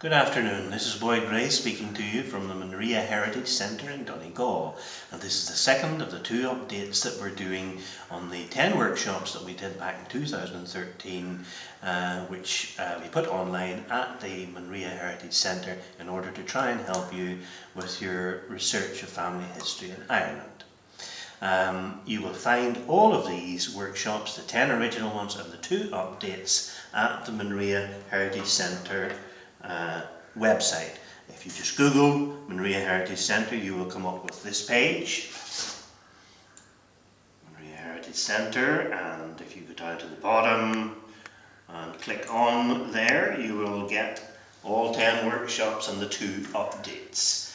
Good afternoon, this is Boyd Gray speaking to you from the Manria Heritage Centre in Donegal, and this is the second of the two updates that we're doing on the 10 workshops that we did back in 2013, which we put online at the Manria Heritage Centre in order to try and help you with your research of family history in Ireland. You will find all of these workshops, the 10 original ones and the 2 updates, at the Manria Heritage Centre website. If you just Google Manria Heritage Centre, you will come up with this page, Manria Heritage Centre, and if you go down to the bottom and click on there, you will get all 10 workshops and the 2 updates.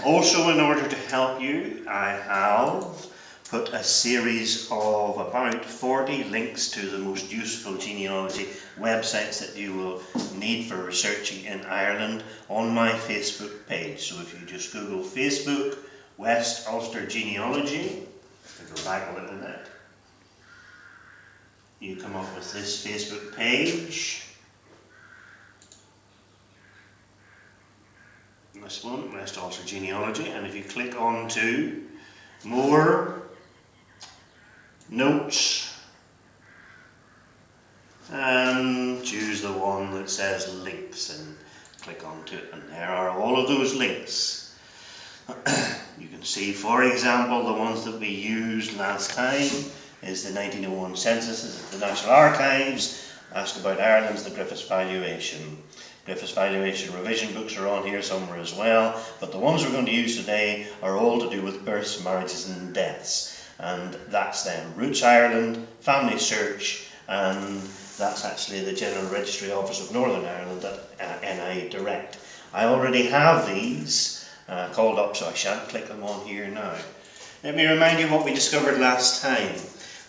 Also, in order to help you, I have put a series of about 40 links to the most useful genealogy websites that you will need for researching in Ireland on my Facebook page. So if you just Google Facebook West Ulster Genealogy, I'll go back a little bit, you come up with this Facebook page. This one, West Ulster Genealogy, and if you click on to More, Notes, and choose the one that says Links and click onto it, and there are all of those links. You can see, for example, the ones that we used last time is the 1901 census at the National Archives, asked about Ireland's the Griffiths Valuation. Griffiths Valuation revision books are on here somewhere as well, but the ones we're going to use today are all to do with births, marriages and deaths. And that's them, Roots Ireland, Family Search, and that's actually the General Registry Office of Northern Ireland at NI Direct. I already have these called up, so I shan't click them on here now. Let me remind you what we discovered last time.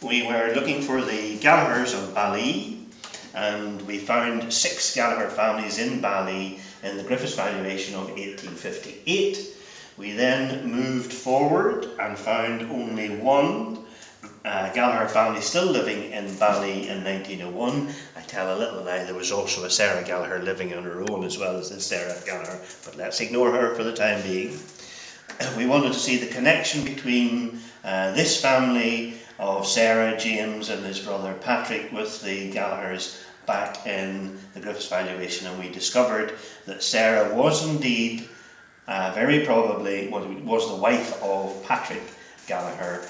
We were looking for the Gallaghers of Bali, and we found 6 Gallagher families in Bali in the Griffiths Valuation of 1858. We then moved forward and found only one Gallagher family still living in Bali in 1901. I tell a little lie, there was also a Sarah Gallagher living on her own as well as this Sarah Gallagher, but let's ignore her for the time being. We wanted to see the connection between this family of Sarah, James and his brother Patrick with the Gallaghers back in the Griffiths Valuation, and we discovered that Sarah was indeed very probably was the wife of Patrick Gallagher,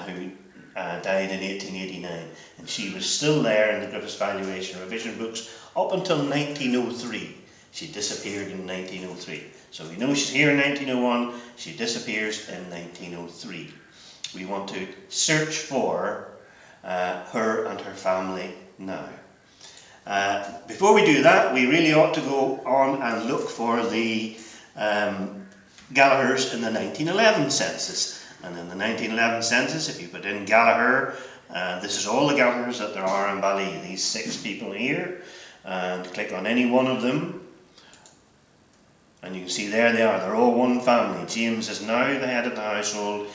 who died in 1889, and she was still there in the Griffiths Valuation revision books up until 1903. She disappeared in 1903. So we know she's here in 1901, she disappears in 1903. We want to search for her and her family now. Before we do that, we really ought to go on and look for the Gallaghers in the 1911 census. And in the 1911 census, if you put in Gallagher, this is all the Gallaghers that there are in Bali, these 6 people here, and click on any one of them, and you can see there they are, they're all one family. James is now the head of the household.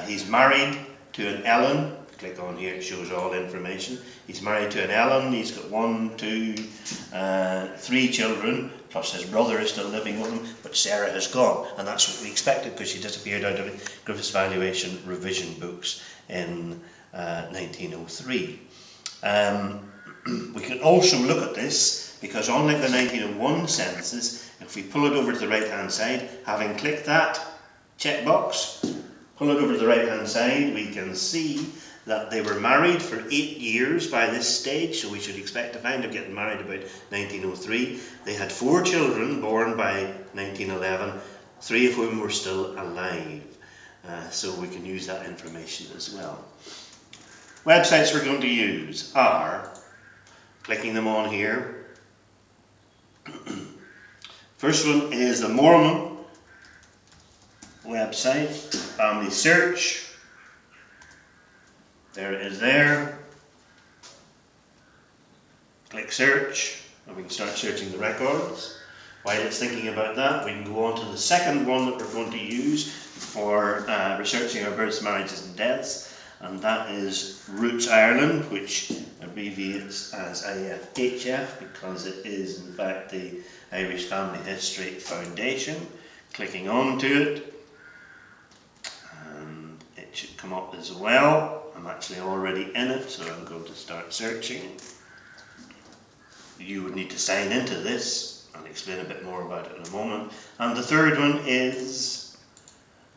He's married to an Ellen. Click on here, it shows all information. He's married to an Ellen, he's got 1, 2, 3 children, plus his brother is still living with him, but Sarah has gone, and that's what we expected because she disappeared out of the Griffiths Valuation revision books in 1903. We can also look at this because unlike the 1901 census, if we pull it over to the right hand side, having clicked that checkbox, pull it over to the right hand side, we can see that they were married for 8 years by this stage, so we should expect to find them getting married about 1903. They had 4 children born by 1911, 3 of whom were still alive. So we can use that information as well. Websites we're going to use are, clicking them on here, first one is the Mormon website, Family Search. There it is there. Click search, and we can start searching the records. While it's thinking about that, we can go on to the second one that we're going to use for researching our births, marriages and deaths, and that is Roots Ireland, which abbreviates as IFHF because it is in fact the Irish Family History Foundation. Clicking onto it, and it should come up as well. I'm actually already in it, so I'm going to start searching. You would need to sign into this. I'll explain a bit more about it in a moment. And the third one is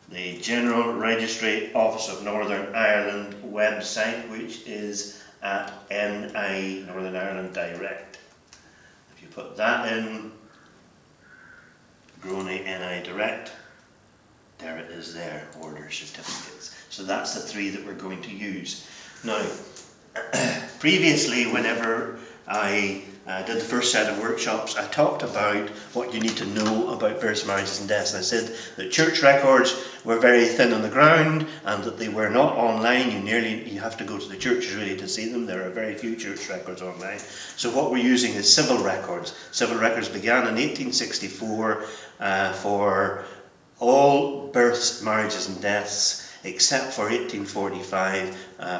the General Registry Office of Northern Ireland website, which is at NI, Northern Ireland Direct. If you put that in, Groney NI Direct, there it is there, order certificates. So that's the three that we're going to use. Now, previously, whenever I did the first set of workshops, I talked about what you need to know about births, marriages and deaths. And I said that church records were very thin on the ground and that they were not online. You have to go to the churches really to see them. There are very few church records online. So what we're using is civil records. Civil records began in 1864 for all births, marriages and deaths, except for 1845,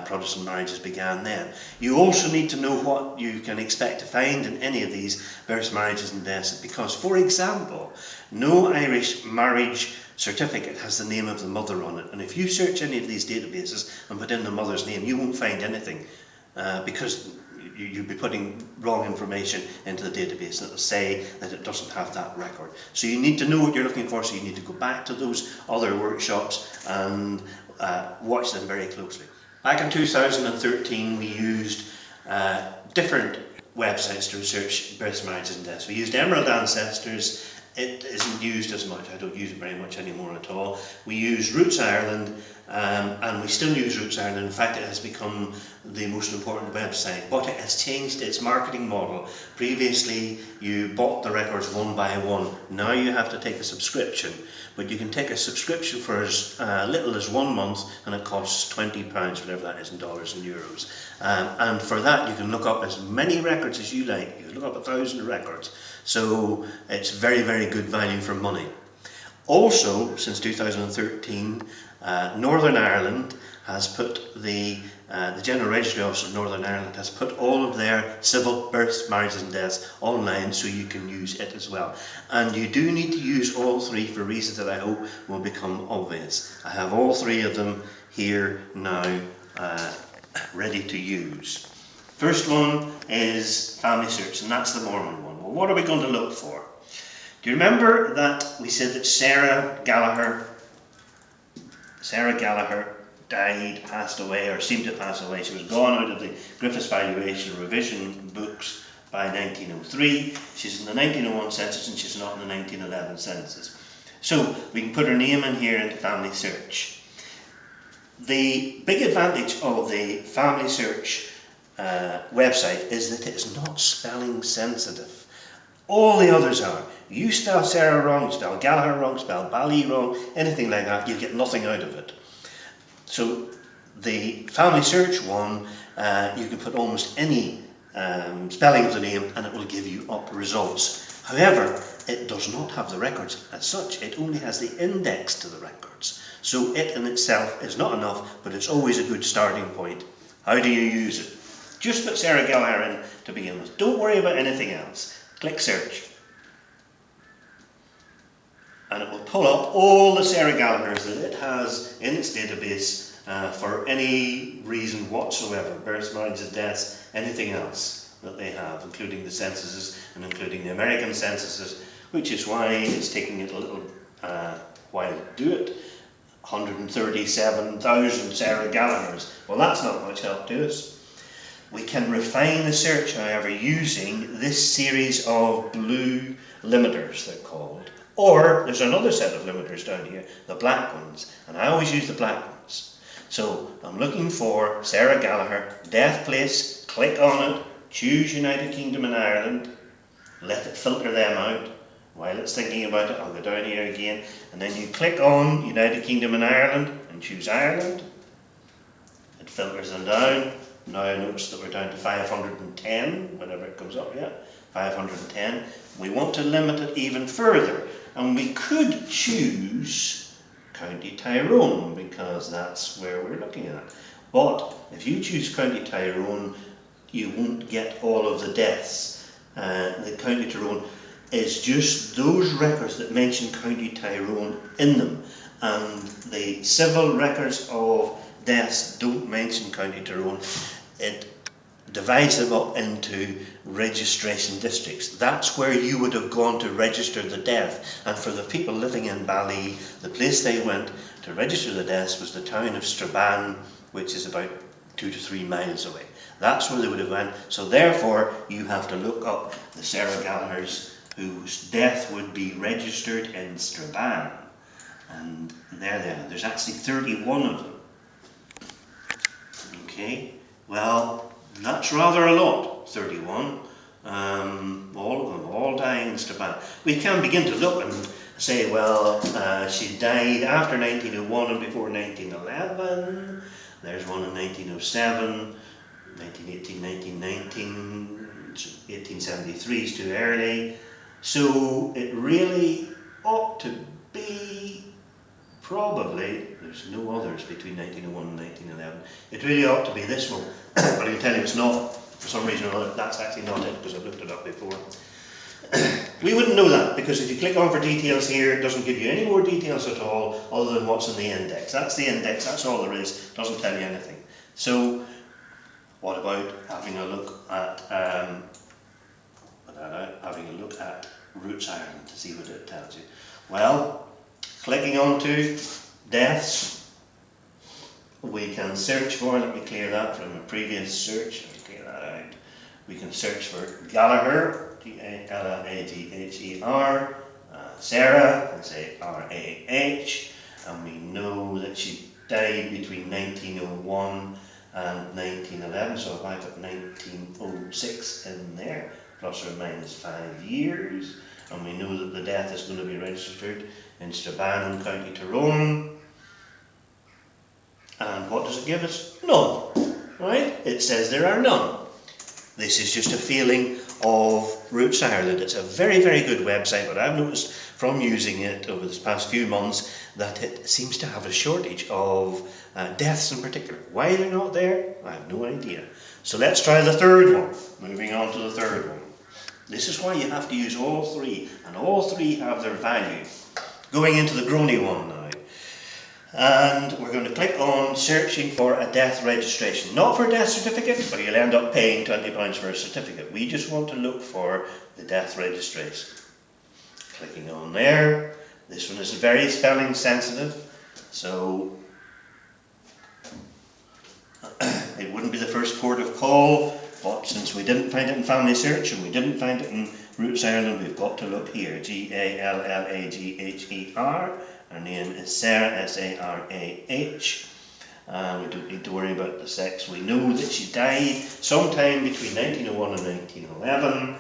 Protestant marriages began then. You also need to know what you can expect to find in any of these births, marriages and deaths, because, for example, no Irish marriage certificate has the name of the mother on it. And if you search any of these databases and put in the mother's name, you won't find anything, because you'll be putting wrong information into the database and it'll say that it doesn't have that record. So you need to know what you're looking for, so you need to go back to those other workshops and watch them very closely. Back in 2013 we used different websites to research births, marriages and deaths. We used Emerald Ancestors. It isn't used as much. I don't use it very much anymore at all. We use Roots Ireland, and we still use Roots Ireland. In fact, it has become the most important website, but it has changed its marketing model. Previously, you bought the records one by one. Now you have to take a subscription, but you can take a subscription for as little as 1 month, and it costs £20, whatever that is in dollars and euros. And for that, you can look up as many records as you like. You can look up 1,000 records. So it's very, very good value for money. Also, since 2013, Northern Ireland has put the General Registry Office of Northern Ireland has put all of their civil births, marriages and deaths online, so you can use it as well. And you do need to use all three for reasons that I hope will become obvious. I have all three of them here now ready to use. First one is Family Search, and that's the Mormon one. Well, what are we going to look for? Do you remember that we said that Sarah Gallagher died, passed away, or seemed to pass away? She was gone out of the Griffiths Valuation Revision books by 1903. She's in the 1901 census and she's not in the 1911 census. So we can put her name in here into Family Search. The big advantage of the Family Search website is that it's not spelling sensitive. All the others are. You spell Sarah wrong, spell Gallagher wrong, spell Bally wrong, anything like that, you get nothing out of it. So the Family Search one, you can put almost any spelling of the name and it will give you up results. However, it does not have the records as such. It only has the index to the records. So it in itself is not enough, but it's always a good starting point. How do you use it? Just put Sarah Gallagher in to begin with. Don't worry about anything else. Click Search. And it will pull up all the Sarah Gallaghers that it has in its database for any reason whatsoever. Births, marriages, deaths, anything else that they have, including the censuses and including the American censuses, which is why it's taking it a little while to do it. 137,000 Sarah Gallaghers. Well, that's not much help to us. We can refine the search, however, using this series of blue limiters, they're called. Or there's another set of limiters down here, the black ones, and I always use the black ones. So I'm looking for Sarah Gallagher, death place, click on it, choose United Kingdom and Ireland, let it filter them out. While it's thinking about it, I'll go down here again, and then you click on United Kingdom and Ireland and choose Ireland. It filters them down. Now notice that we're down to 510, whenever it comes up, yeah, 510. We want to limit it even further, and we could choose County Tyrone, because that's where we're looking at. But if you choose County Tyrone, you won't get all of the deaths. The County Tyrone is just those records that mention County Tyrone in them, and the civil records of deaths don't mention County Tyrone. It divides them up into registration districts. That's where you would have gone to register the death. And for the people living in Bali, the place they went to register the deaths was the town of Strabane, which is about 2 to 3 miles away. That's where they would have went. So therefore, you have to look up the Sarah Gallaghers whose death would be registered in Strabane. And there they are. There's actually 31 of them. Okay, well, that's rather a lot, 31. All of them, all dying in Strabane. We can begin to look and say, well, she died after 1901 and before 1911. There's one in 1907, 1918, 1919, 1873 is too early. So it really ought to be probably, there's no others between 1901 and 1911. It really ought to be this one, but I can tell you it's not. For some reason or other, that's actually not it, because I've looked it up before. We wouldn't know that, because if you click on for details here, it doesn't give you any more details at all other than what's in the index. That's the index, that's all there is, doesn't tell you anything. So, what about having a look at Roots Ireland to see what it tells you? Well, clicking on to deaths, we can search for, let me clear that from a previous search, let me clear that out. We can search for Gallagher, G-A-L-A-G-H-E-R, Sarah, and say R-A-H, and we know that she died between 1901 and 1911, so if I put 1906 in there, plus or minus 5 years, and we know that the death is going to be registered in Strabane, County Tyrone. And what does it give us? None. Right? It says there are none. This is just a feeling of Roots Ireland. It's a very, very good website, but I've noticed from using it over this past few months that it seems to have a shortage of deaths in particular. Why they're not there, I have no idea. So let's try the third one. Moving on to the third one. This is why you have to use all three, and all three have their value. Going into the Groney one now. And we're going to click on searching for a death registration. Not for a death certificate, but you'll end up paying £20 for a certificate. We just want to look for the death registration. Clicking on there. This one is very spelling sensitive, so it wouldn't be the first port of call, but since we didn't find it in Family Search and we didn't find it in Roots Ireland, we've got to look here. G-A-L-L-A-G-H-E-R. Her name is Sarah, S-A-R-A-H. We don't need to worry about the sex. We know that she died sometime between 1901 and 1911.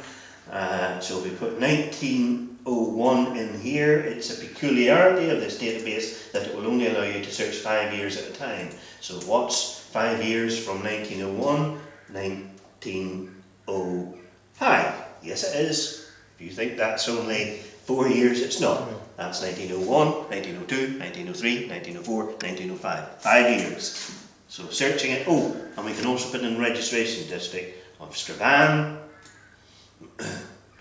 So if we put 1901 in here, it's a peculiarity of this database that it will only allow you to search 5 years at a time. So what's 5 years from 1901? 1905. Yes, it is. If you think that's only 4 years, it's not. That's 1901, 1902, 1903, 1904, 1905. 5 years. So searching it. Oh, and we can also put in registration district of Strabane.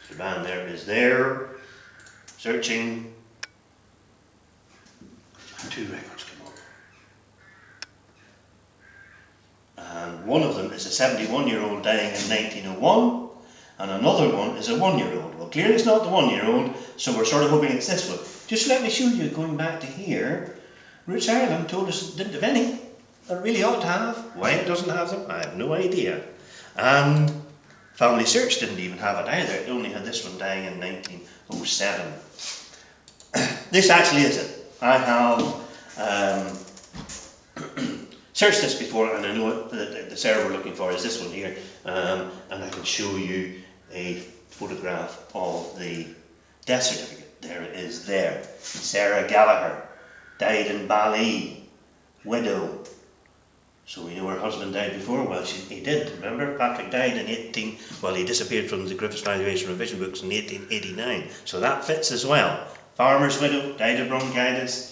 Strabane there is there. Searching. 2 records come up. And one of them is a 71-year-old dying in 1901. And another one is a 1-year-old. Well, clearly it's not the 1-year-old, so we're sort of hoping it's this one. Just let me show you, going back to here, Roots Ireland told us it didn't have any. It really ought to have. Why it doesn't have them, I have no idea. And Family Search didn't even have it either. It only had this one dying in 1907. This actually is it. I have searched this before, and I know what the Sarah we're looking for is this one here. And I can show you a photograph of the death certificate. There it is there. Sarah Gallagher, died in Bali, widow. So we know her husband died before. Well, he did, remember? Patrick died in he disappeared from the Griffiths Valuation Revision books in 1889. So that fits as well. Farmer's widow, died of bronchitis.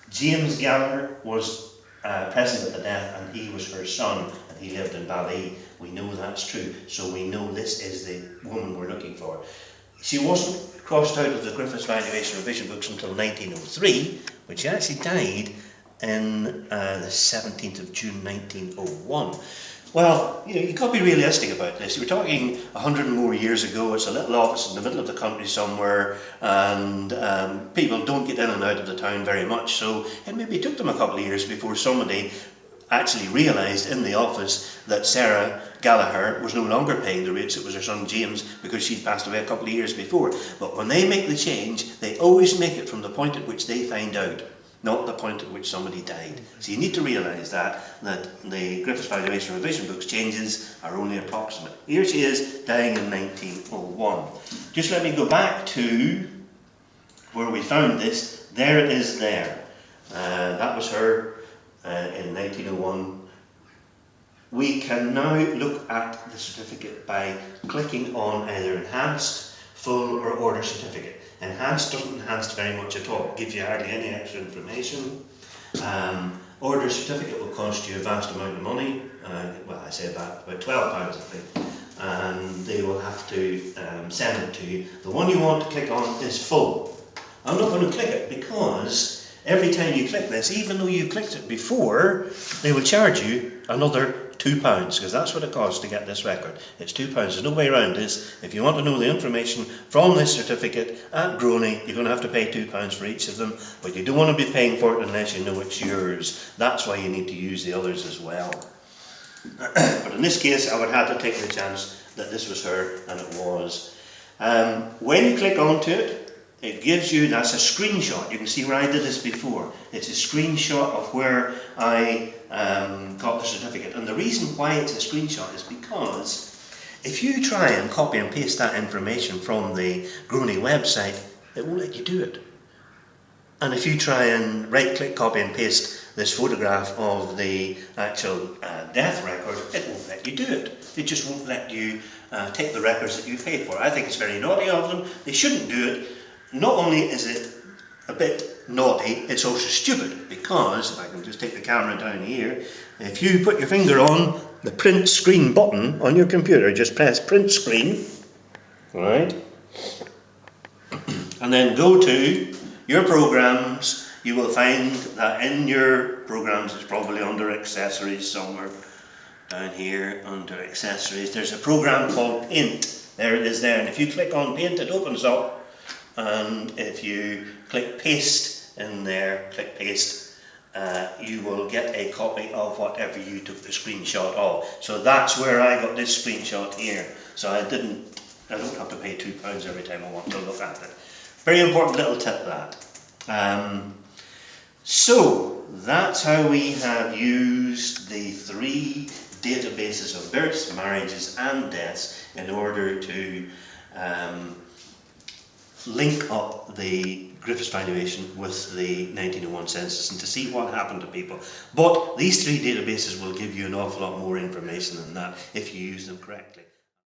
James Gallagher was present at the death, and he was her son, and he lived in Bali. we know that's true. So we know this is the woman we're looking for. She wasn't crossed out of the Griffiths Valuation Revision books until 1903, when she actually died in the 17th of June 1901. Well, you've got to be realistic about this. We're talking 100 and more years ago. It's a little office in the middle of the country somewhere, and people don't get in and out of the town very much, so it maybe took them a couple of years before somebody actually realised in the office that Sarah Gallagher was no longer paying the rates. It was her son James, because she'd passed away a couple of years before. But when they make the change, they always make it from the point at which they find out, not the point at which somebody died. So you need to realise that the Griffiths Valuation Revision books changes are only approximate. Here she is, dying in 1901. Just let me go back to where we found this. There it is there. That was her in 1901. We can now look at the certificate by clicking on either Enhanced, Full or Order Certificate. Enhanced doesn't enhance very much at all, it gives you hardly any extra information. Order certificate will cost you a vast amount of money, well I say that, about £12 I think, and they will have to send it to you. The one you want to click on is Full. I'm not going to click it because every time you click this, even though you clicked it before, they will charge you another £2, because that's what it costs to get this record. It's £2. There's no way around this. If you want to know the information from this certificate at Groney, you're going to have to pay £2 for each of them, but you don't want to be paying for it unless you know it's yours. That's why you need to use the others as well. But in this case, I would have to take the chance that this was her, and it was. When you click onto it, it gives you, that's a screenshot. You can see where I did this before. It's a screenshot of where I got the certificate. And the reason why it's a screenshot is because if you try and copy and paste that information from the Groney website, it won't let you do it. And if you try and right-click, copy and paste this photograph of the actual death record, it won't let you do it. It just won't let you take the records that you paid for. I think it's very naughty of them. They shouldn't do it. Not only is it a bit naughty, it's also stupid, because, if I can just take the camera down here, if you put your finger on the print screen button on your computer, just press print screen, right, and then go to your programs, you will find that in your programs, it's probably under accessories somewhere, down here under accessories, there's a program called Paint. There it is there, and if you click on Paint, it opens up. And if you click paste in there, click paste, you will get a copy of whatever you took the screenshot of. So that's where I got this screenshot here. So I don't have to pay £2 every time I want to look at it. Very important little tip, that. So that's how we have used the 3 databases of births, marriages and deaths in order to link up the Griffiths valuation with the 1901 census and to see what happened to people. But these 3 databases will give you an awful lot more information than that if you use them correctly.